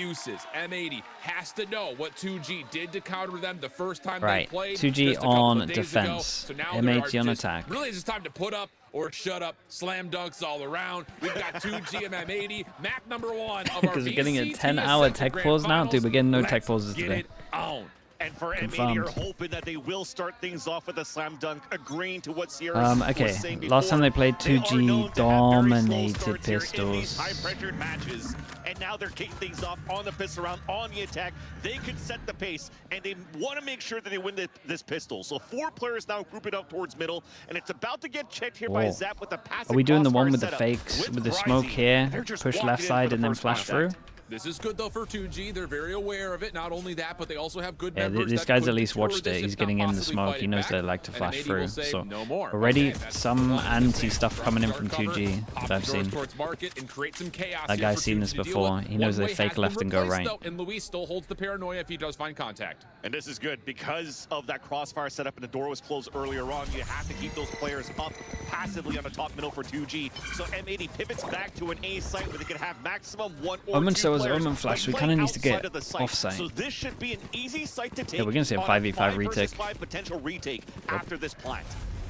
excuses. M80 has to know what 2G did to counter them the first time they Right, played. 2G just a couple on of days defense, ago. So now M80 on attack. Really, it's just time to put up or shut up. Slam dunks all around. We've got 2G and M80. Map number 1 of our Because we're getting a VCT 10-hour tech pause now? Dude, we're getting no tech pauses Get today. it on. And for M80, you're hoping that they will start things off with a slam dunk, agreeing to what Sierra was okay, saying before. last time they played 2G dominated pistols. High-pressured matches, and now they're kicking things off on the pistol round, on the attack. They could set the pace, and they want to make sure that they win this pistol. So 4 players now grouping up towards middle, and it's about to get checked here by Zap with the passive. Are we doing the one with the setup. fakes, with the smoke here, push left side and then flash through? This is good though for 2G. They're very aware of it. Not only that, but they also have good Yeah, members. this guy's at least watched it. He's getting in the smoke. He knows they like to flash through. So already some anti stuff coming in from 2G that I've seen. That guy's seen this before. He knows they fake left and go right. And Luis still holds the paranoia if he does find contact. And this is good because of that crossfire setup and the door was closed earlier on. You have to keep those players up passively on the top middle for 2G. So M80 pivots back to an A site where they can have maximum 1 or 2 players. Omen flash, so we kind of need to get offsite. So this should be an easy site to take. Yeah, we're gonna see a 5v5 retake. 5 potential retake after this plant.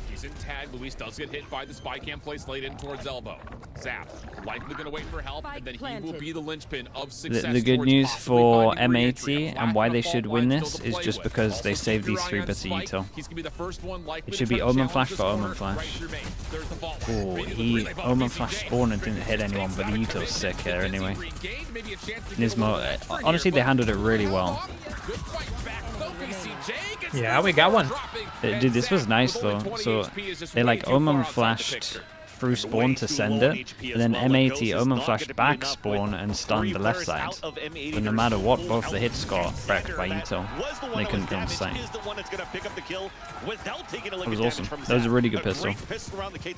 He's in tag. Luis does get hit by the spy cam place laid in towards elbow. Zap likely going to wait for help, and then he will be the linchpin of success. The good news for M80 and why they should win this is just because they saved these 3 bits of util. It should be Omen flash for Omen flash. Oh, he Omen flash spawned and didn't hit anyone, but the util's sick here anyway. Nismo, honestly, they handled it really well. Yeah, we got one. Dude, this was nice though. So they like Omen flashed through spawn to send it, and then M80 Omen flashed back spawn and stunned the left side. But no matter what, both the hits got wrecked by util. They couldn't get on site. That was awesome. That was a really good pistol.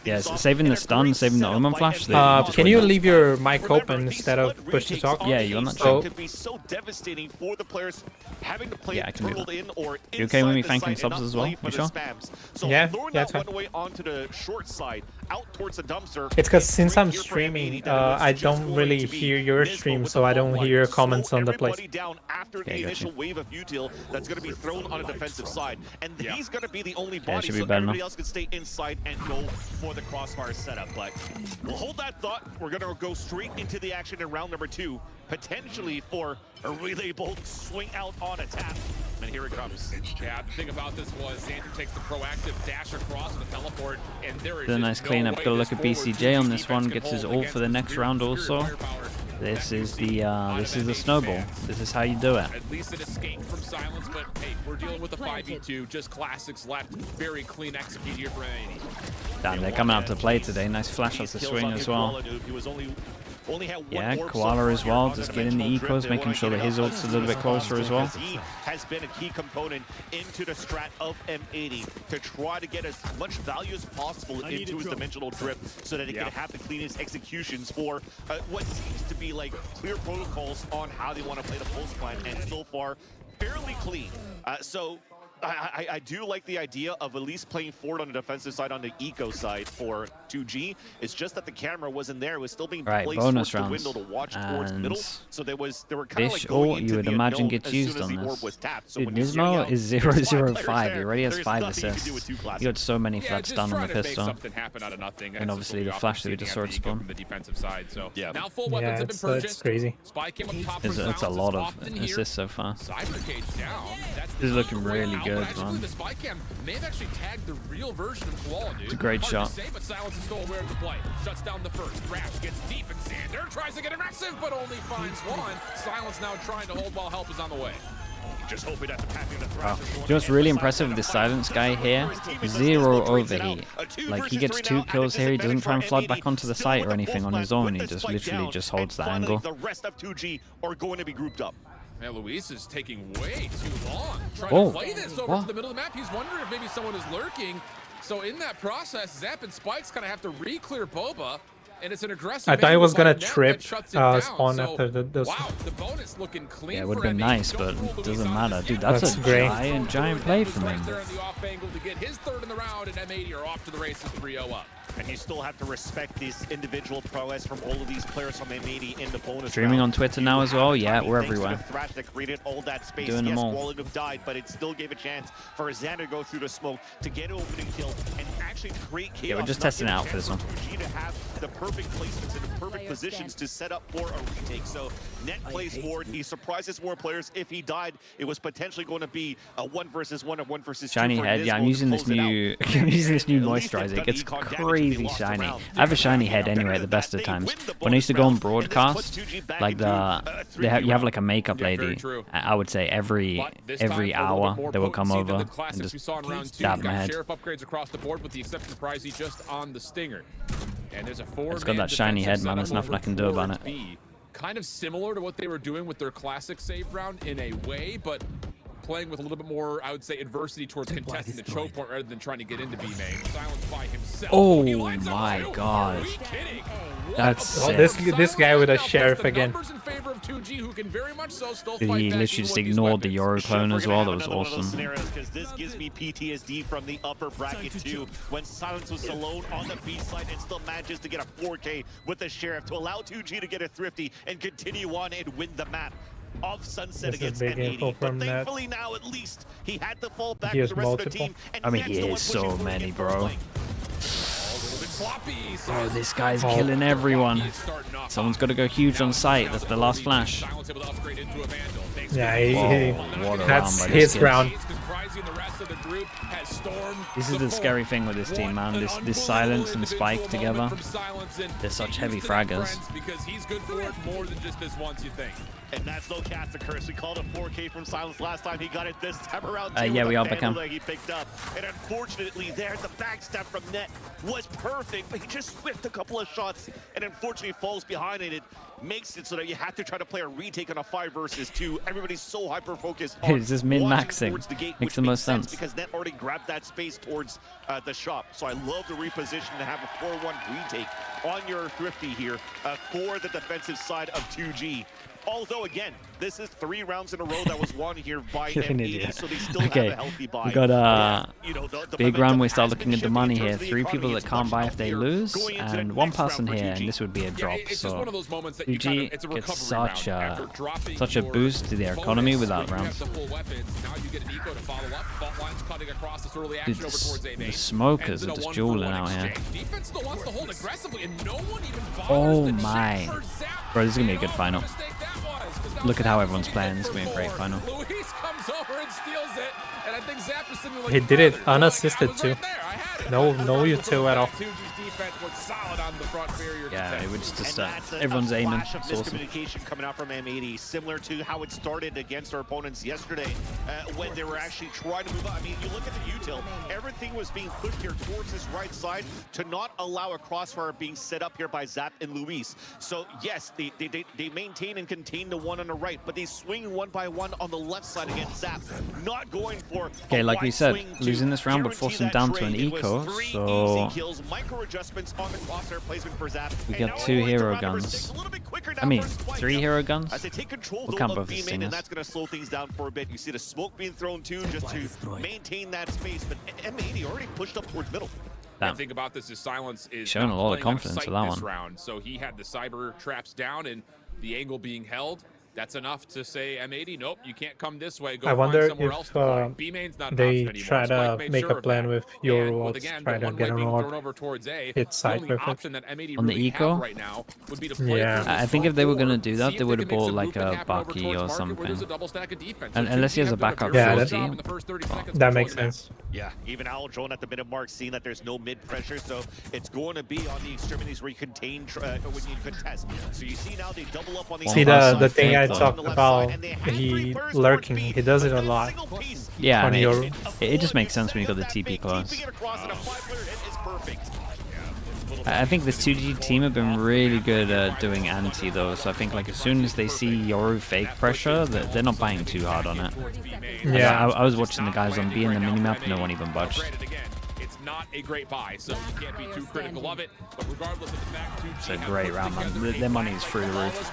Yeah, saving the stun, saving the Omen flash. Can you leave your mic open instead of push to talk? Yeah, you on that show? Yeah, I can do that. You okay with me thanking subs as well? You sure? Yeah, that's fine. It's because since I'm streaming, I don't really hear your stream, so I don't hear your comments on the place. Okay, initial wave of util that's going to be thrown on a defensive side, and he's going to be the only body, so everybody else can stay inside and go for the crossfire setup. But we'll hold that thought. We're going to go straight into the action in round number 2, potentially for a relay bolt swing out on a tap. And here it comes. Yeah, the thing about this was Xander takes the proactive dash across with a teleport, and there is a nice cleanup. Got to look at BCJ on this one. Gets his ult for the next round also. This is the snowball. This is how you do it. At least an escape from silence, but hey, we're dealing with a 5v2, just classics left. Very clean execute here for M80. Damn, they're coming out to play today. Nice flash off the swing as well. Yeah, Koala as well, just getting the ecos, making sure that his ult's a little bit closer as well. He has been a key component into the strat of M80 to try to get as much value as possible into his dimensional drip so that he can have the cleanest executions for what seems to be like clear protocols on how they want to play the pulse plan, and so far fairly clean. I do like the idea of at least playing forward on the defensive side, on the eco side for 2G. It's just that the camera wasn't there. It was still being placed towards the window to watch towards middle. So they were kind of like going into you would the imagine unknown gets used as soon on as the orb was this. tapped. So Dude, Nismo is 0-0-5. He already has 5 assists. He got so many flats done on the pistol. And obviously the flash that we just saw at spawn. Yeah, it's crazy. It's a lot of assists so far. This is looking really good, man. May have actually tagged the real version of Koala, dude. It's a great shot. But Silence is still aware of the play. Shuts down the first. Rash gets deep, and Xander tries to get aggressive, but only finds one. Silence now trying to hold while help is on the way. Just hoping that the pathing of the Wow. You know what's really impressive with this Silence guy here? 0 overheat. Like, he gets 2 kills here. He doesn't try and flood back onto the site or anything on his own. He just literally just holds the angle. The rest of 2G are going to be grouped up. Man, Luis is taking way too long trying to play this over to the middle of the map. He's wondering if maybe someone is lurking. So in that process, Zap and Spikes kind of have to re-clear Boba, and it's an aggressive. I thought he was gonna trip spawn so, after those. Wow, the bonus looking clean. Yeah, it would have been nice, but it doesn't matter. Dude, that's a giant play from him. There in the off angle to get his third in the round, and M80 are off to the races 3-0 up. And you still have to respect this individual prowess from all of these players from M80 in the bonus Streaming round. on Twitter now as well. Yeah, we're everywhere. Thrash that created all that space. Doing them all. Wallen died, but it still gave a chance for Xander to go through the smoke to get an opening kill and actually create chaos. Yeah, we're just testing it out for this one. To have the perfect placements and the perfect positions to set up for a retake. So Net plays forward. He surprises more players. If he died, it was potentially going to be a 1 versus 1 or 1 versus 2. Shiny head. Yeah, I'm using this new I'm using this new moisturizer. It gets crazy shiny. I have a shiny head anyway at the best of times. When I used to go on broadcast, like you have like a makeup lady. I would say every hour they will come over and just dab my head. Sheriff upgrades across the board with the exception of Pricey just on the Stinger. And there's a It's got that shiny head, man. There's nothing I can do about it. Kind of similar to what they were doing with their classic save round in a way, but playing with a little bit more, I would say, adversity towards contesting the choke point rather than trying to get into B-main. Silenced by himself. Oh my god. That's sick. This guy with a sheriff again. He literally just ignored the Euro clone as well. That was awesome. Because this gives me PTSD from the upper bracket too. When Silence was alone on the B side and still manages to get a 4K with the sheriff to allow 2G to get a thrifty and continue on and win the map of Sunset against M80. But thankfully now at least he had to fall back with the rest of the team. And I mean, he is so many, bro. Oh, this guy's killing everyone. Someone's got to go huge on site. That's the last flash. Yeah, that's his round. This is the scary thing with this team, man. This Silence and Spike together. They're such heavy fraggers. Because he's good for it more than just this once, you think. And that's no cast of curse. We called a 4K from Silence last time. He got it this time around. Yeah, we all become. He picked up. And unfortunately, there, the backstep from Net was perfect, but he just whiffed a couple of shots and unfortunately falls behind it. It makes it so that you have to try to play a retake on a 5 versus 2. Everybody's so hyper-focused on it's just min-maxing. The gate, makes the most sense. Because Net already grabbed that space towards the shop. So I love the reposition to have a 4-1 retake on your thrifty here for the defensive side of 2G. Although, again, this is 3 rounds in a row that was won here by M80, so they still have a healthy buy. We got a big round. We start looking at the money here. 3 people that can't buy if they lose, and 1 person here, and this would be a drop. So 2G gets such a boost to their economy with that round. Dude, the smokers are just dueling out here. Oh my. Bro, this is going to be a good final. Look at how everyone's playing. This is going to be a great final. He did it unassisted too. No util at all. Yeah, it was just everyone's aiming. It's awesome. Miscommunication coming out from M80, similar to how it started against our opponents yesterday when they were actually trying to move up. I mean, you look at the util, everything was being pushed here towards this right side to not allow a crossfire being set up here by Zap and Luis. So yes, they maintain and contain the one on the right, but they swing one by one on the left side against Zap, not going for okay, like we said, losing this round would force them down to an eco, so we got 2 hero guns. I mean, 3 hero guns? We'll count both these things. That's going to slow things down for a bit. You see the smoke being thrown too, just to maintain that space, but M80 already pushed up towards middle. The thing about this is Silence is showing a lot of confidence for that one. Round, so he had the cyber traps down and the angle being held. That's enough to say M80, nope, you can't come this way. Go I wonder if they try to make a plan with your worlds, try to get an orb, hit side with it. On the eco? Yeah. I think if they were going to do that, they would have bought like a Bucky or something. And unless he has a backup 40. That makes sense. Yeah, even Owl drone at the minute mark, seeing that there's no mid pressure, so it's going to be on the extremities where you contain, when you contest. So you see now they double up on the. See the thing I talked about, he lurking, he does it a lot. Yeah, I mean, it just makes sense when you got the TP close. I think this 2G team have been really good at doing anti though, so I think like as soon as they see Yoru fake pressure, they're not buying too hard on it. Yeah, I was watching the guys on B in the minimap, no one even budged. not a great buy, so you can't be too critical of it. But regardless of the fact, 2G It's a great round, man. Their money's through the roof.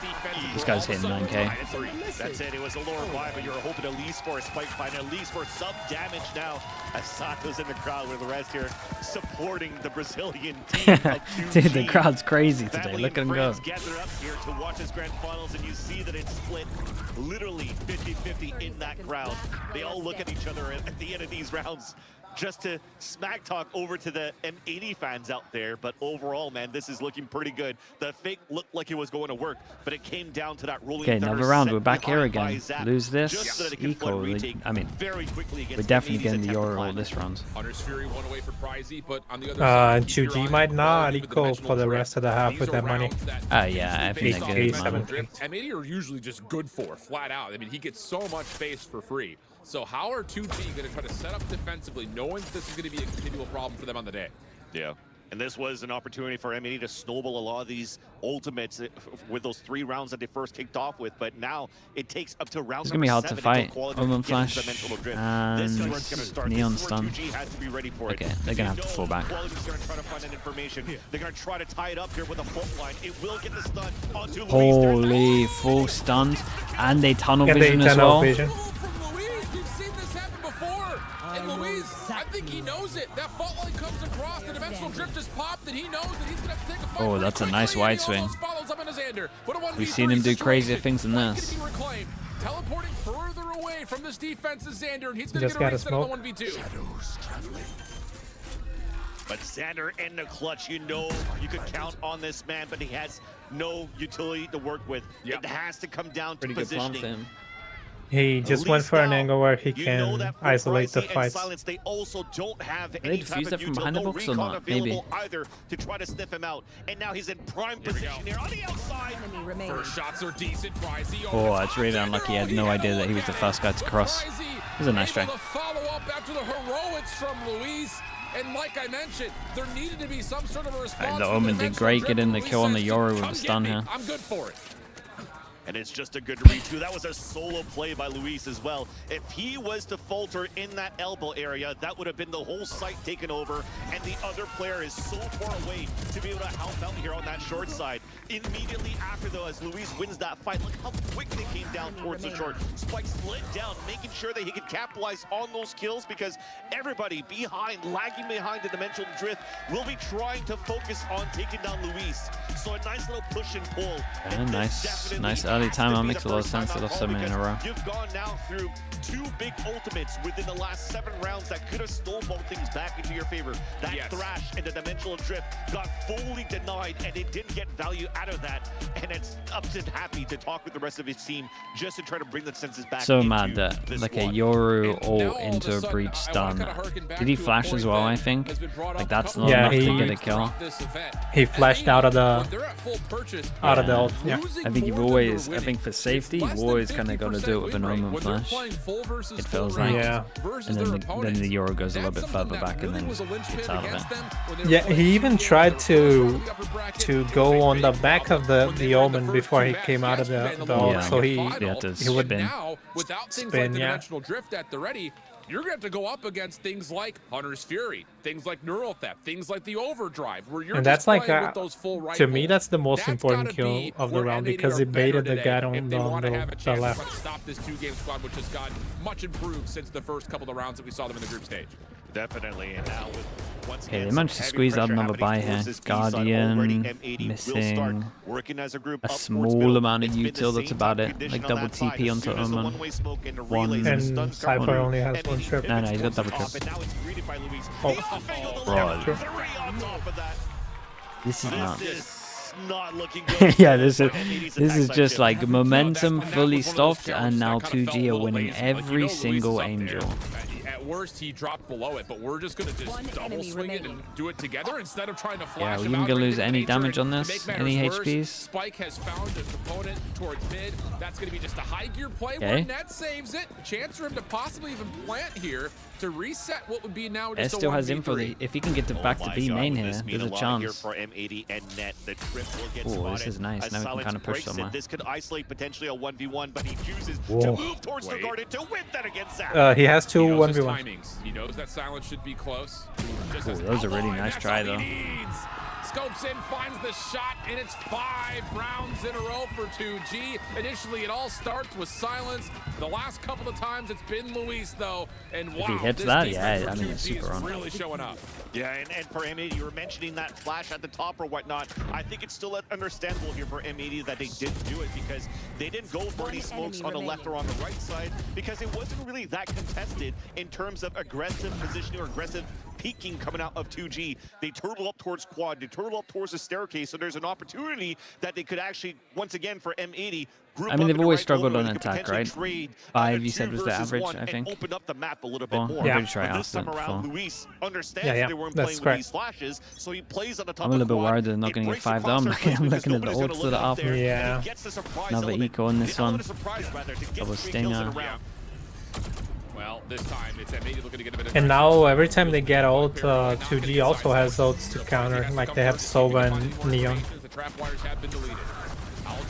This guy's hitting 9K. That's it. It was a lower buy, but you were hoping at least for a spike fight, at least for some damage now. As Sato's in the crowd with the rest here supporting the Brazilian team of 2G. Dude, the crowd's crazy today. Look at him go. Gather up here to watch this grand finals, and you see that it's split literally 50-50 in that crowd. They all look at each other at the end of these rounds just to smack talk over to the M80 fans out there. But overall, man, this is looking pretty good. The fake looked like it was going to work, but it came down to that rolling. Okay, another round. We're back here again. Lose this, equal. I mean, we're definitely getting the Euro this round. Hunter's Fury won away for Pricey, but on the other side, 2G might not equal for the rest of the half with that money. Yeah, I think they're good, man. M80 are usually just good for, flat out. I mean, he gets so much space for free. So how are 2G going to try to set up defensively, knowing that this is going to be a continual problem for them on the day? Yeah. And this was an opportunity for M80 to snowball a lot of these ultimates with those 3 rounds that they first kicked off with. But now it takes up to round it's going to be hard to fight. Omen Flash and Neon Stun. Okay, they're going to have to fall back. They're going to try to tie it up here with a fault line. It will get the stun onto Luis. Holy, full stuns. And they tunnel vision as well. I think he knows it. That fault line comes across, the dimensional drift just popped, and he knows that he's going to have to take a fight. Oh, that's a nice wide swing. We've seen him do crazier things than this. Teleporting further away from this defense is Xander, and he's going to get a reset on the 1v2. But Xander in the clutch, you know you could count on this man, but he has no utility to work with. It has to come down to positioning. He just went for an angle where he can isolate the fights. They also don't have any type of utility available either to try to sniff him out. And now he's in prime position here on the outside. First shots are decent. Oh, it's really unlucky. I had no idea that he was the first guy to cross. It was a nice try. Follow up after the heroics from Luis. And like I mentioned, there needed to be some sort of a response. The Omen did great getting the kill on the Yoru with the stun here. I'm good for it. And it's just a good read too. That was a solo play by Luis as well. If he was to falter in that elbow area, that would have been the whole site taken over. And the other player is so far away to be able to help out here on that short side. Immediately after though, as Luis wins that fight, look how quick they came down towards the short. Spike slid down, making sure that he could capitalize on those kills because everybody behind, lagging behind the dimensional drift, will be trying to focus on taking down Luis. So a nice little push and pull. And nice early timeout makes a lot of sense. They lost 7 in a row. You've gone now through 2 big ultimates within the last 7 rounds that could have snowballed things back into your favor. That thrash and the dimensional drift got fully denied, and it didn't get value out of that. And it's up to Happy to talk with the rest of his team just to try to bring the senses back. So mad that like a Yoru ult into a breach stun. Did he flash as well? I think like that's not enough to get a kill. He flashed out of the ult. Yeah. I think you've always, I think for safety, you've always kind of got to do it with an Omen flash. It feels like. Yeah. And then the Euro goes a little bit further back and then gets out of it. Yeah, he even tried to go on the back of the Omen before he came out of the ult, so he had to would spin. Without things like the dimensional drift at the ready, you're going to have to go up against things like Hunter's Fury, things like Neural Theft, things like the Overdrive, where you're and that's like with those full rifles. to me, that's the most important kill of the round because it baited the guy on the left. To stop this 2-game squad, which has gotten much improved since the first couple of rounds that we saw them in the group stage. Definitely, and now with okay, they managed to squeeze out another buy here. Guardian missing a small amount of util, that's about it. Like double TP onto Omen. And Cypher only has 1 trip. No, he's got double trip. Oh, bro. This is not looking good. yeah, this is just like momentum fully stopped, and now 2G are winning every single Angel. At worst, he dropped below it, but we're just going to just double swing it and do it together instead of trying to flash him out. Yeah, we're even going to lose any damage on this, any HPs. Spike has found a component towards mid. That's going to be just a high gear play where Net saves it. A chance for him to possibly even plant here to reset what would be now just still has info. If he can get back to B main here, there's a chance. For M80 and Net. The trip will get oh, this is nice. Now we can kind of push somewhere. This could isolate potentially a 1v1, but he chooses to move towards the garden to win that against Zap. He has 2 1v1. timings. He knows that silence should be close. Ooh, that was a really nice try, though. Scopes in, finds the shot, and it's 5 rounds in a row for 2G. Initially, it all starts with silence. The last couple of times, it's been Luis, though. And wow, if he hits that, yeah, I mean, it's super on. Really showing up. Yeah, and for M80, you were mentioning that flash at the top or whatnot. I think it's still understandable here for M80 that they didn't do it because they didn't go for any smokes on the left or on the right side because it wasn't really that contested in terms of aggressive positioning or aggressive peeking coming out of 2G. They turtle up towards quad, they turtle up towards the staircase, so there's an opportunity that they could actually, once again, for M80, I mean, they've always struggled on attack, right? 5, you said, was the average, I think. Open up the map a little bit more. I'm pretty sure I But asked this that time around, before. Luis understands they weren't playing with these flashes, so he plays on the top I'm a of little the bit quad. worried they're not going to get 5 though. I'm looking at the ults that are up. Yeah. Another eco on this one. Double stinger. Well, this time it's M80 looking to get a bit of. And now every time they get ult, 2G also has ults to counter, like they have Sova and Neon. The trap wires have been deleted.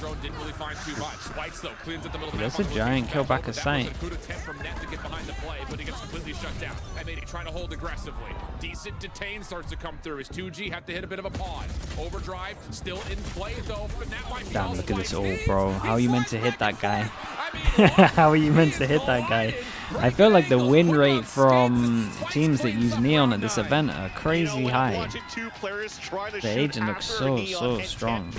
Drone didn't really find too much. Spikes though cleans at the middle. That's a giant kill back of sight. From net to get behind the play, but he gets completely shut down. M80 trying to hold aggressively. Decent detain starts to come through. His 2G had to hit a bit of a pause. Overdrive still in play though. But that might be damn, look at this ult, bro. How are you meant to hit that guy? I mean, How are you meant to hit that guy? I feel like the win rate from teams that use Neon at this event are crazy high. The agent looks so strong.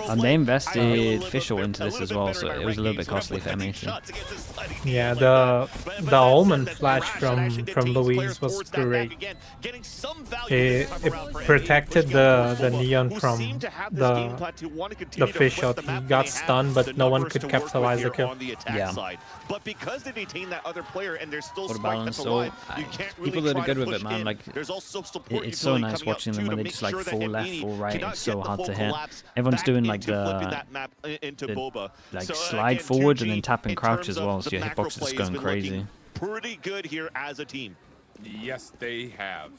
And they invested Fischl into this as well, so it was a little bit costly for M80. Yeah, the Omen flash from Luis was great. It protected the Neon from the fish shot. He got stunned, but no one could capitalize the kill. Yeah. But because they retain that other player and they're still What a spiked balance. up alive, you can't really people that are try good to with it, push man. in. Like, There's also support it's so nice utility coming watching up them when too they to just make like sure full that left, M80 full right. cannot It's so get the hard to full hit. collapse Everyone's back doing like into flipping the that map into Boba. like So, slide again, forward and 2G then tap and in crouch terms as of well, so the your macro hitbox is play just has going been crazy. looking pretty good here as a team. Yes, they have.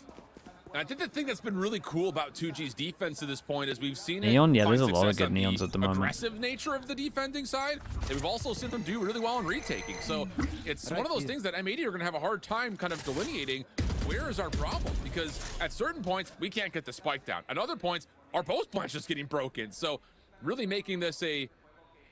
And I think the thing that's been really cool about 2G's defense to this point is we've seen Neon, yeah, find there's a lot of success good on Neons at the moment. Aggressive nature of the defending side, and we've also seen them do really well in retaking. So it's one of those things that M80 are going to have a hard time kind of delineating where is our problem, because at certain points we can't get the spike down. At other points, our post plant's just getting broken. So really making this a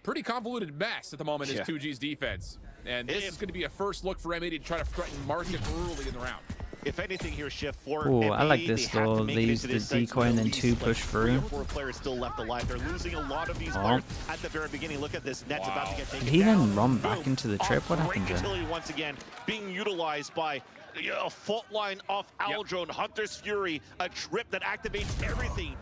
pretty convoluted mess at the moment is 2G's defense. And this is going to be a first look for M80 to try to threaten market early in the round. If anything here, Shift for Ooh, M80, I like this they have to though. make They it use into the this site, decoy and then at 2 least, push like, 3 through. or 4 players still left alive. They're losing a lot of these players at the very beginning. Look at this. Net's about to get taken Did he down. then run back Boom. into the trip? What happened Great there? utility once again being utilized by a fault line off Aldrone, Hunter's Fury, a trip that activates everything.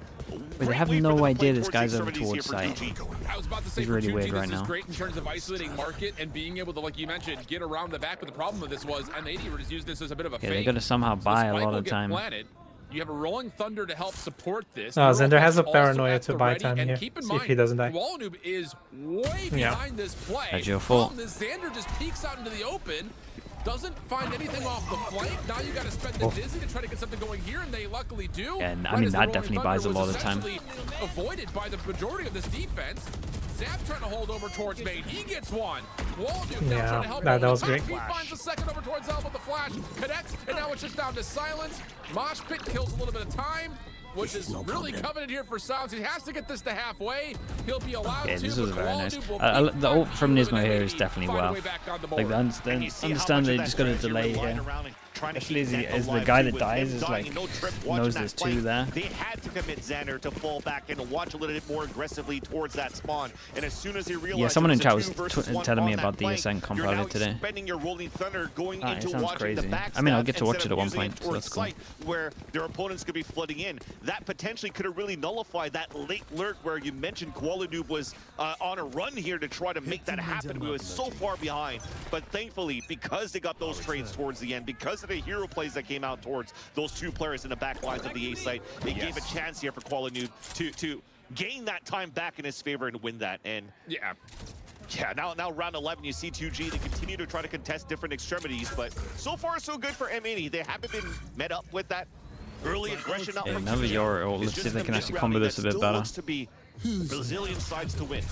But they have no idea this guy's over towards site. I was about to say, He's for really 2G, weird this right is now. great in terms of isolating market and being able to, like you mentioned, get around the back. But the problem with this was M80 were just using this as a bit of a Yeah, fake. they got to somehow buy a Spike lot will of get time. planted. You have a rolling thunder to help support this. Xander has a Also paranoia at to the buy ready, time and here, keep in see if mind, he doesn't die. Wallenoob is way behind this play. That's your fault. Problem is Xander just peeks out into the open, doesn't find anything off the flank. Now you got to spend the dizzy to try to get something going here, and they luckily do. Yeah, and I Right mean, as the that rolling definitely thunder buys a was lot of time. essentially avoided by the majority of this defense. Zap trying to hold over towards Mate. He gets one. Wallenoob now trying to help. that was great. great. He finds a second over towards Elf with the flash. Connects, and now it's just down to silence. Mosh Pit kills a little bit of time, which is really coveted here for Silence. He has to get this to halfway. He'll be allowed to. Yeah, this was very nice. Wallenoob will The ult from keep Nismo here is find definitely a well. way back on the Like, board. I understand they just got a delay here. Especially as the guy that dies is like knows there's 2 there. They had to commit Xander to fall back and watch a little bit more aggressively towards that spawn. And as soon as he realized, Yeah, someone in chat was 2 versus 1 telling me on about that the flank, Ascent comp you're earlier now today. expending your rolling thunder going Ah, it into sounds watching the crazy. backstab I mean, I'll get to watch instead it at of one using point, so towards that's cool. site where their opponents could be flooding in. That potentially could have really nullified that late lurk where you mentioned Wallenoob was on a run here to try to make that happen. We was so far behind, but thankfully, because they got those trades towards the end, because of the hero plays that came out towards those 2 players in the back lines of the A site, it gave a chance here for Wallenoob to gain that time back in his favor and win that. And yeah, now round 11, you see 2G, they continue to try to contest different extremities, but so far so good for M80. They haven't been met up with that early aggression. Yeah, another Euro ult. Let's see if they can actually combo this a bit better. Looks to be Brazilian sides to win.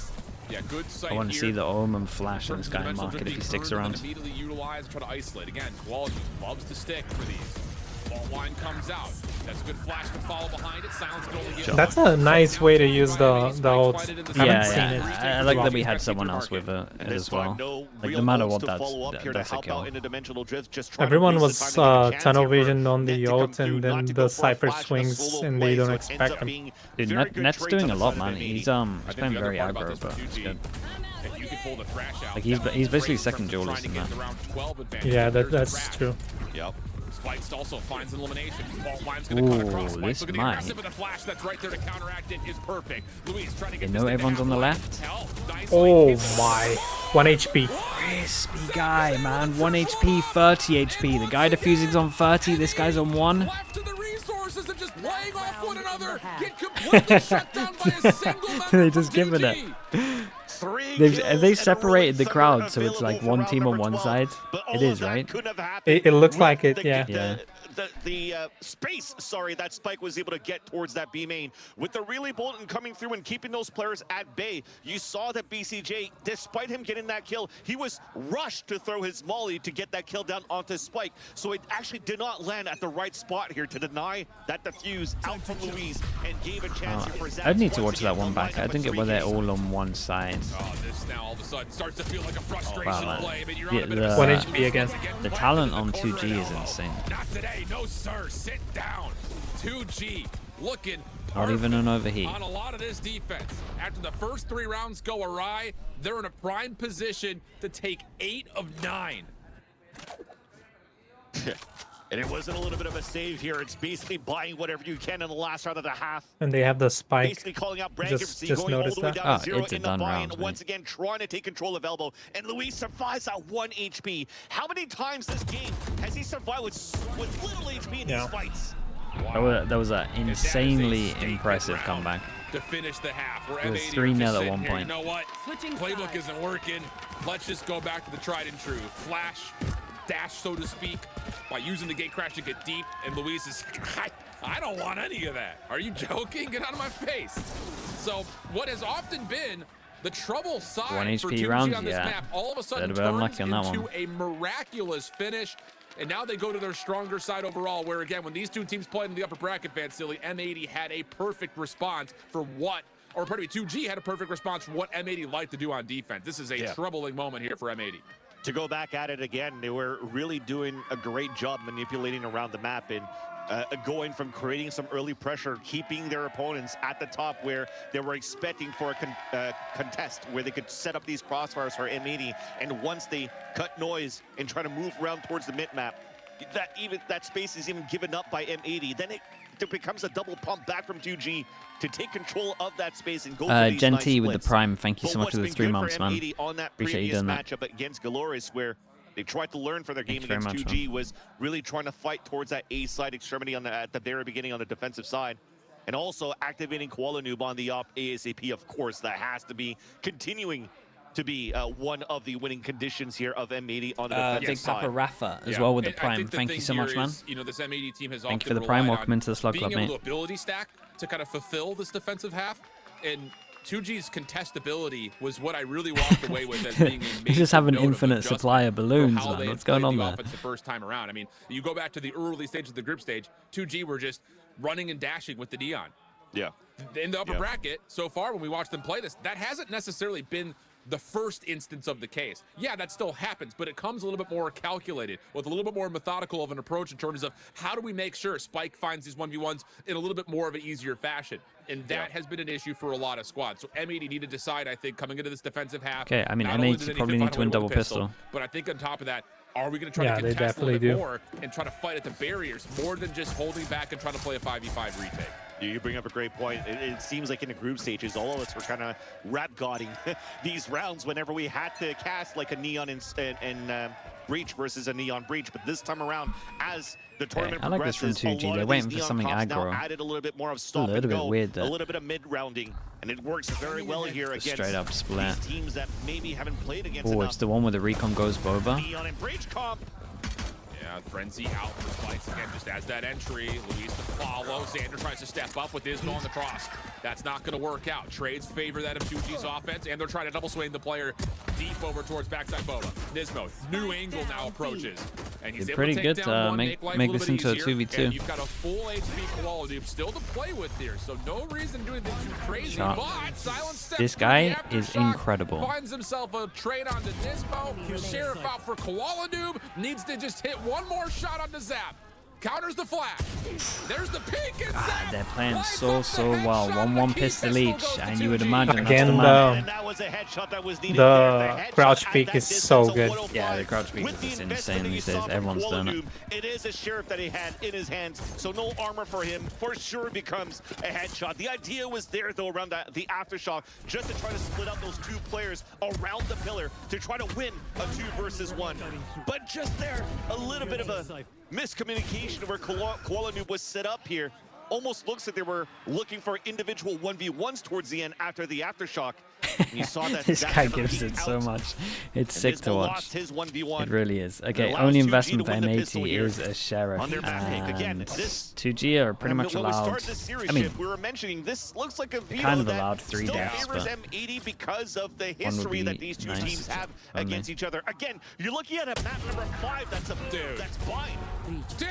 Yeah, good sight I want to here. see the Omen flash on this guy in market if he sticks around. Immediately utilize and try to isolate. Again, Quality loves to stick for these. Fault line comes out. That's a good flash to follow behind it. Silence can only get That's a nice way to use the ult. Yeah, I like that we had someone else with it as well. Like, no matter what, that's a kill. Everyone was tunnel vision on the ult, and then the Cypher swings, and they don't expect him. Dude, Net's doing a lot, man. He's playing very aggro, but it's good. Like he's basically second duelist in that. Yeah, that's true. Yep. Spikes also finds elimination. Fault line's gonna cut across. This Look at the might. aggressive and the flash that's right there to counteract it is perfect. Luis trying to get You know everyone's on the left. Oh my. 1 HP. Crispy guy, man. 1 HP, 30 HP. The guy defusing's on 30. This guy's on 1. Left to the resources and just playing off one another. Get completely shut down by a single member. They just giving it. They separated the crowd, so it's like one team on one side. It is, right? It looks like it, yeah. The space, that Spike was able to get towards that B main. With the really Bolton coming through and keeping those players at bay, you saw that BCJ, despite him getting that kill, he was rushed to throw his molly to get that kill down onto Spike. So it actually did not land at the right spot here to deny that defuse out from Luis and gave a chance here for Zach. I'd need to watch that one back. I think it was they're all on one side. Oh, this now all of a sudden starts to feel like a frustration play. But you're Yeah, on a bit of 1 HP again. The talent on 2G is insane. Not today, no sir. Sit down. 2G looking Not even an overheat. on a lot of this defense. After the first 3 rounds go awry, they're in a prime position to take 8 of 9. And it wasn't a little bit of a save here. It's basically buying whatever you can in the last round of the half. And they have the spike. Basically calling out Just going all noticed the way that. down to 0 It's a in the done buy-in. round, Once again, trying to take control of Elbow. And Luis survives at 1 HP. How many times this game has he survived with little HP in these fights? Wow. That was an insanely impressive comeback. To finish the half. It was 3-0 at one point. You know what? Playbook isn't working. Let's just go back to the tried and true. Flash, dash, so to speak, by using the gate crash to get deep. And Luis is, I don't want any of that. Are you joking? Get out of my face. So what has often been the trouble side 1 for HP 2G rounds, on this map, all of a sudden They'd have been turns unlucky on that into one. a miraculous finish. And now they go to their stronger side overall, where again, when these two teams played in the upper bracket, Vansili, M80 had a perfect response for what, or pardon me, 2G had a perfect response for what M80 liked to do on defense. This is a troubling moment here for M80. To go back at it again, they were really doing a great job manipulating around the map and going from creating some early pressure, keeping their opponents at the top where they were expecting for a contest where they could set up these crossfires for M80. And once they cut noise and try to move around towards the mid map, that space is even given up by M80. Then it becomes a double pump back from 2G to take control of that space and go for these nice Genty with the splits. Prime, thank you so But much for the what's 3 been good months, for man. M80 on that Appreciate you previous doing that. matchup against Galores, where they tried to learn for their game Thank you against very much, 2G, was really trying to fight towards that A side extremity at the very beginning on the defensive side. And also activating Koala Noob on the op ASAP, of course. That has to be continuing to be one of the winning conditions here of M80 on the defensive Big side. Papa Rafa as well with the Prime. Thank you so much, man. You know, this M80 team has Thank you for the Prime. Welcome into the Slug Club, being able mate. to ability stack to kind of fulfill this defensive half. And 2G's contestability was what I really walked away with as being a You just have an major note of infinite adjustment supply of balloons, for how man. they What's had going played on the there? offense the first time around. I mean, you go back to the early stages of the group stage, 2G were just running and dashing with the Neon. Yeah. In the upper bracket, so far when we watched them play this, that hasn't necessarily been the first instance of the case. Yeah, that still happens, but it comes a little bit more calculated, with a little bit more methodical of an approach in terms of how do we make sure Spike finds these 1v1s in a little bit more of an easier fashion. And that has been an issue for a lot of squads. So M80 need to decide, I think, coming into this defensive half. Okay, I mean, not only M80 do they probably need to win find a way double with pistol. But I think on top of that, are we going to try to they contest a little definitely bit do. more and try to fight at the barriers more than just holding back and trying to play a 5v5 retake? You bring up a great point. It seems like in the group stages, all of us were kind of rap-godding these rounds whenever we had to cast like a Neon and Breach versus a Neon Breach. But this time around, as the tournament I like this from progresses, 2G. They're waiting for something aggro. now added a little bit more of stop little and bit go, weird, a that. little bit of mid-rounding, and it works very well here against Straight up split. these teams that maybe haven't played against Oh, enough. it's the one where the recon goes boba. Neon and Breach comp. Yeah, Frenzy out for Spikes again, just as that entry. Luis to follow. Xander tries to step up with Ismo on the cross. That's not going to work out. Trades favor that of 2G's offense, and they're trying to double swing the player deep over towards backside Boba. Nismo, new angle now approaches. And he's able pretty to take good down one, make life this a into a easier, 2v2. and you've got a full HP quality still to play with here, so no reason to do anything too crazy. Shot. But Silence steps This through guy the is aftershock, incredible. Finds himself a trade onto Nismo. Sheriff out for Koala Noob. Needs to just hit one more shot on the Zap. Counters the flash. There's the peek and Zap. They're playing so well. 1-1 pistol each, and you would imagine again the crouch peek is so good. Yeah, the crouch peek is just insane these days. Everyone's done it. It is a Sheriff that he had in his hands, so no armor for him. For sure becomes a headshot. The idea was there though around the aftershock, just to try to split up those two players around the pillar to try to win a 2 versus 1. But just there, a little bit of a miscommunication where Koala Noob was set up here. Almost looks like they were looking for individual 1v1s towards the end after the aftershock. And you saw that This guy gives it so much. It's sick to watch. Lost his 1v1. It really is. Okay, only investment for M80 is a Sheriff, and 2G are pretty much allowed. I mean, we were mentioning this looks like a kind of allowed 3 deaths, favors but M80 because of the history that these two teams have against each other. Again, you're looking at a map number 5. That's a dude. That's fine. Dude,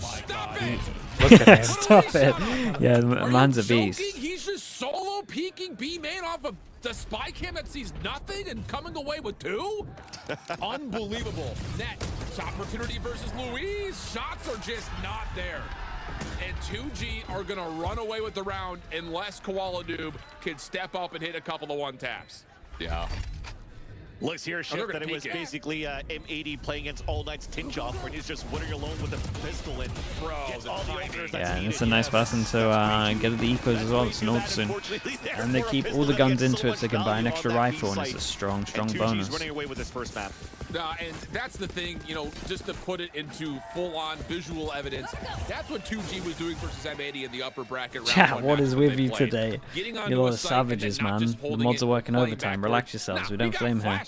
stop it! Look at him. Stop it. Yeah, man's a beast. He's just solo peeking B main off of the spy cam that sees nothing and coming away with 2? Unbelievable. Net opportunity versus Luis. Shots are just not there. And 2G are gonna run away with the round unless Koala Noob can step up and hit a couple of 1-taps. Yeah. Looks here, Shift, that it was basically M80 playing against All Knight's Tinjoff, where he's just winning alone with a pistol and gets all the openers that's and it's a nice button to get the ecos as well. It's an ult soon. And they keep all the guns into it so they can buy an extra rifle, and it's a strong bonus. Running away with his first map. And that's the thing, you know, just to put it into full-on visual evidence, that's what 2G was doing versus M80 in the upper bracket round. Yeah, what is with you today? You lot of savages, man. The mods are working overtime. Relax yourselves. We don't flame here.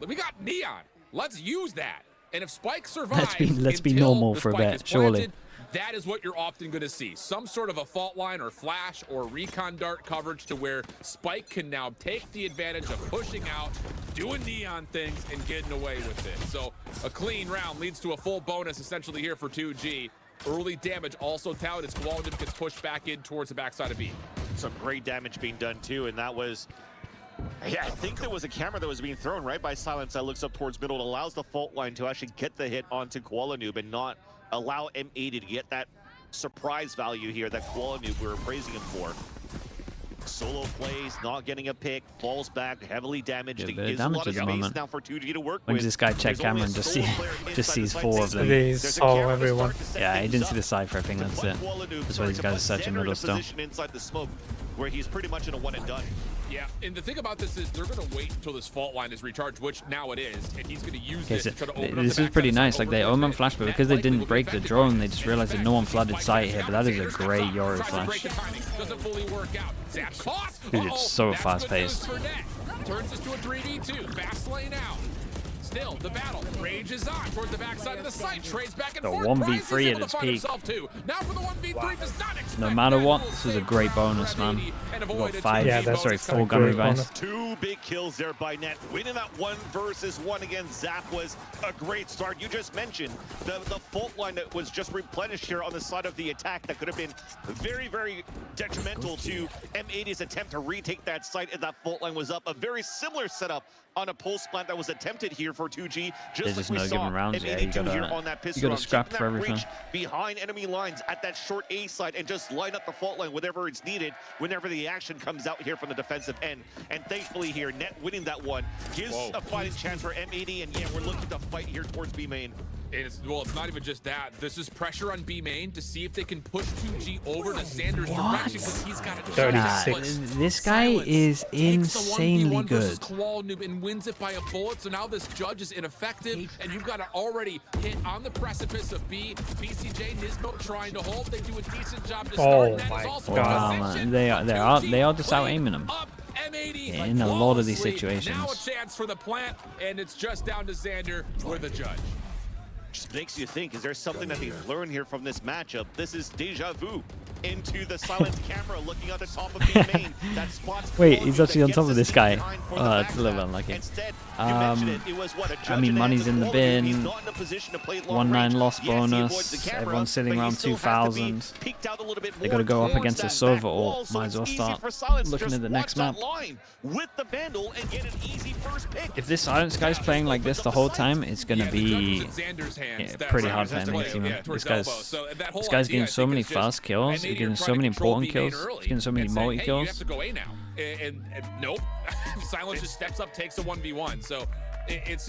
We got Neon. Let's use that. And if Spike survives, let's be normal for a bit, surely. That is what you're often going to see. Some sort of a fault line or flash or recon dart coverage to where Spike can now take the advantage of pushing out, doing Neon things, and getting away with it. So a clean round leads to a full bonus essentially here for 2G. Early damage also touted as Koala Noob gets pushed back in towards the backside of B. Some great damage being done too, and that was... Yeah, I think there was a camera that was being thrown right by Silence that looks up towards middle. It allows the fault line to actually get the hit onto Koala Noob and not allow M80 to get that surprise value here that Koala Noob we were praising him for. Solo plays, not getting a pick, falls back, heavily damaged. Yeah, a lot of space now for 2G to work when with. does this guy check camera and just sees 4 of them? They saw everyone. Yeah, he didn't see the Cypher. I think that's it. That's why these guys are searching middle still. Inside the smoke, where he's pretty much in a one and done. Yeah, and the thing about this is they're going to wait until this fault line is recharged, which now it is, and he's going to use this to try to open up this is pretty nice. Like, they omen flash, but because they didn't break the drone, they just realized that no one flooded sight here. But that is a great Yoru flash. Dude, it's so fast-paced. Turns this to a 3v2. Fast lane out. Still, the battle rages on towards the backside of the site. Trades back and forth. 1v3 at its peak. Now for the 1v3 does not expect No matter what, this is a great bonus, man. We've got 4 gun revives. 2 big kills there by Net. Winning that 1 versus 1 against Zap was a great start. You just mentioned the fault line that was just replenished here on the side of the attack that could have been very, very detrimental to M80's attempt to retake that site, and that fault line was up. A very similar setup on a pulse plant that was attempted here for 2G. There's just no giving rounds. Yeah, you gotta scrap for everything. Behind enemy lines at that short A side and just line up the fault line whenever it's needed, whenever the action comes out here from the defensive end. And thankfully here, Net winning that one gives a fighting chance for M80. And yeah, we're looking to fight here towards B main. Well, it's not even just that. This is pressure on B main to see if they can push 2G over to Sanders' direction because he's got a 36. This guy is insanely good. And wins it by a bullet. So now this judge is ineffective, and you've got to already hit on the precipice of B. BCJ, Nismo trying to hold. They do a decent job to start. Oh my God! Man. They are just out aiming him. In a lot of these situations. Now a chance for the plant, and it's just down to Xander with a judge. Just makes you think, is there something that they've learned here from this matchup? This is deja vu. Into the silence camera, looking on the top of the main. That spot's wait, he's actually on top of this guy. Oh, that's a little unlucky. Instead, it was what, I mean, money's in the bin. 1-9 loss bonus. Everyone's sitting around 2,000. They got to go up against a Sova ult. Might as well start looking at the next map. If this silence guy's playing like this the whole time, it's gonna be pretty hard for M80, man. This guy's getting so many fast kills. He's getting so many important kills. He's getting so many multi kills. You have to go A now. And nope. Silence just steps up, takes a 1v1. So it's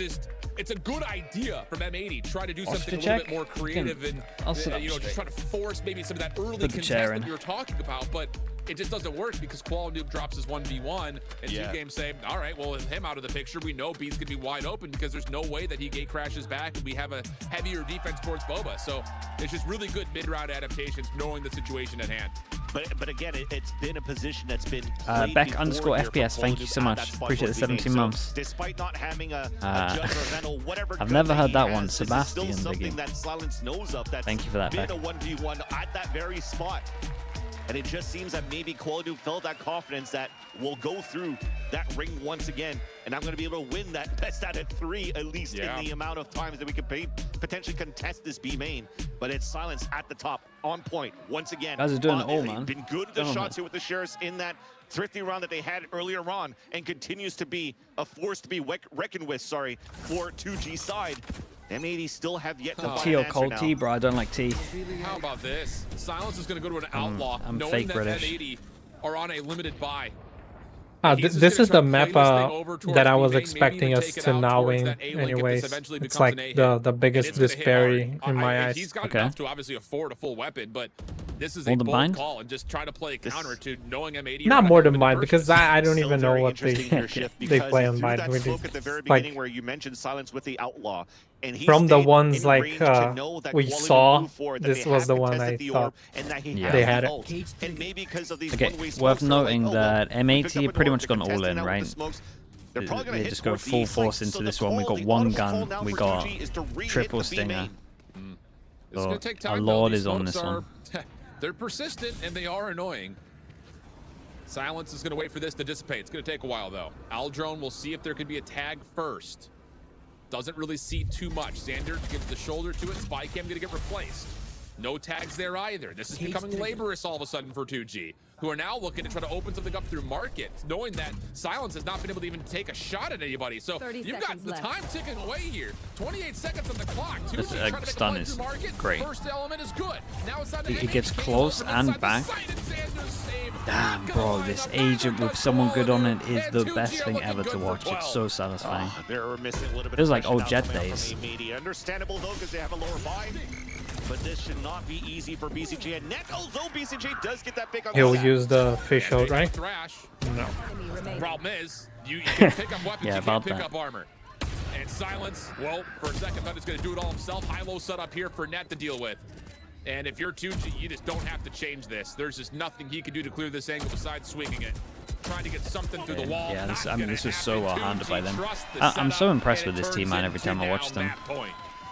a good idea from M80. Try to do something a little bit more creative and just try to force maybe some of that early contest that we were talking about. But it just doesn't work because Qual-Noob drops his 1v1 and 2 games say, all right, well, with him out of the picture, we know B's gonna be wide open because there's no way that he gate crashes back and we have a heavier defense towards Boba. So it's just really good mid-round adaptations knowing the situation at hand. But again, it's been a position that's been Beck_FPS, thank you so much. Appreciate the 17 months. Despite not having I've never heard that one. Sebastian, Biggie. That Silence knows of. That's thank you for that, been Beck. a 1v1 at that very spot. And it just seems that maybe Qual-Noob felt that confidence that we'll go through that ring once again, and I'm going to be able to win that best out of 3 at least in the amount of times that we could potentially contest this B main. But it's Silence at the top, on point once again. Guys are doing it all, man. Been good at the shots here with the Sheriffs in that thrifty round that they had earlier on, and continues to be a force to be reckoned with. Sorry, for 2G side. M80 still have yet to find tea or an answer cold now. tea, bro. I don't like tea. How about this? Silence is going to go to an outlaw, I'm knowing fake that British. M80 are on a limited buy. This is the map that I was expecting us to now win anyways. It's like the biggest disparity in my eyes. He's got enough to obviously afford a full weapon, but this is a bold call and just try to play a counter to knowing M80. Not more than mine, because I don't even know what they play on mine. At the very beginning where you mentioned Silence with the outlaw. And from the ones like we saw, this was the one I thought they had it. And maybe because of these okay, worth noting that M80 pretty much gone all in, right? They just go full force into this one. We got one gun, we got triple stinger. So our Lord is on this one. They're persistent and they are annoying. Silence is going to wait for this to dissipate. It's going to take a while though. Aldrone will see if there can be a tag first. Doesn't really see too much. Xander gives the shoulder to it. Spycam gonna get replaced. No tags there either. This is becoming laborious all of a sudden for 2G, who are now looking to try to open something up through market, knowing that Silence has not been able to even take a shot at anybody. So you've got the time ticking away here. 28 seconds on the clock. 2G trying to stun make a is play through market. great. First element is good. Now it's He gets close and back. Damn, bro, this agent with someone good on it is the best thing ever to watch. It's so satisfying. Feels like old Jet days. Understandable though, because they have a lower buy. But this should not be easy for BCG. And net, although BCG does get that pick on He'll use the fish out, right? No. Problem is, you can pick up weapons, you can't pick that. up armor. And Silence, well, for a second, thought he's going to do it all himself. High-low setup here for Net to deal with. And if you're 2G, you just don't have to change this. There's just nothing he can do to clear this angle besides swinging it. Trying to get something through the wall. Yeah, this was so well handled by them. I'm so impressed with this team, man, every time I watch them.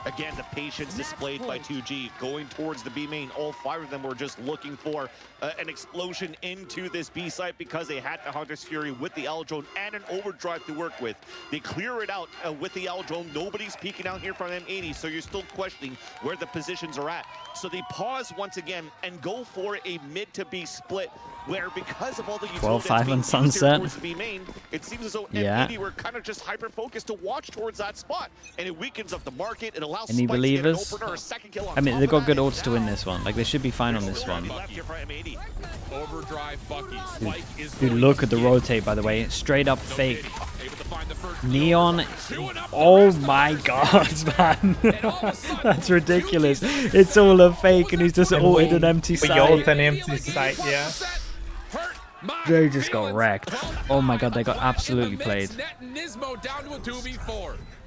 Again, the patience displayed by 2G going towards the B main. All 5 of them were just looking for an explosion into this B site because they had the Hunter's Fury with the Aldrone and an overdrive to work with. They clear it out with the Aldrone. Nobody's peeking out here from M80, so you're still questioning where the positions are at. So they pause once again and go for a mid to B split, where because of all the 12-5 on Sunset. The B main, it seems as though M80 were kind of just hyper focused to watch towards that spot, and it weakens up the market. It allows any believers? I mean, they've got good odds to win this one. Like, they should be fine on this one. Dude, look at the rotate, by the way. Straight up fake. Neon. Oh my god, man. That's ridiculous. It's all a fake, and he's just ulted an empty site. We ult an empty site, yeah. They just got wrecked. Oh my god, they got absolutely played.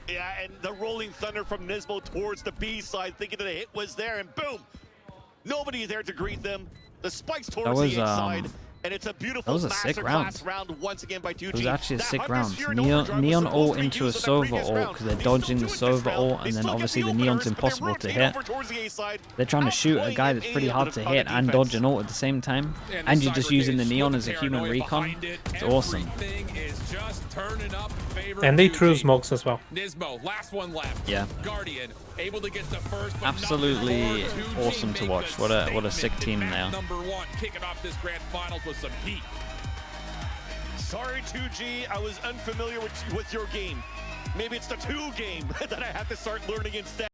Yeah, and the rolling thunder from Nismo towards the B side, thinking that a hit was there, and boom! Nobody there to greet them. The spikes towards the inside. And it's a beautiful that was a sick round. Once again by 2G. It was actually a sick round. Neon ult into a Sova ult because they're dodging the Sova ult, and then obviously the Neon's impossible to hit. They're trying to shoot a guy that's pretty hard to hit and dodge an ult at the same time, and you're just using the Neon as a human recon. It's awesome. And they threw smokes as well. Nismo, last one left. Yeah. Guardian, able to get the first, absolutely awesome to watch. What a sick team there. Number 1, kicking off this grand finals with some heat. Sorry, 2G, I was unfamiliar with your game. Maybe it's the 2 game that I have to start learning instead.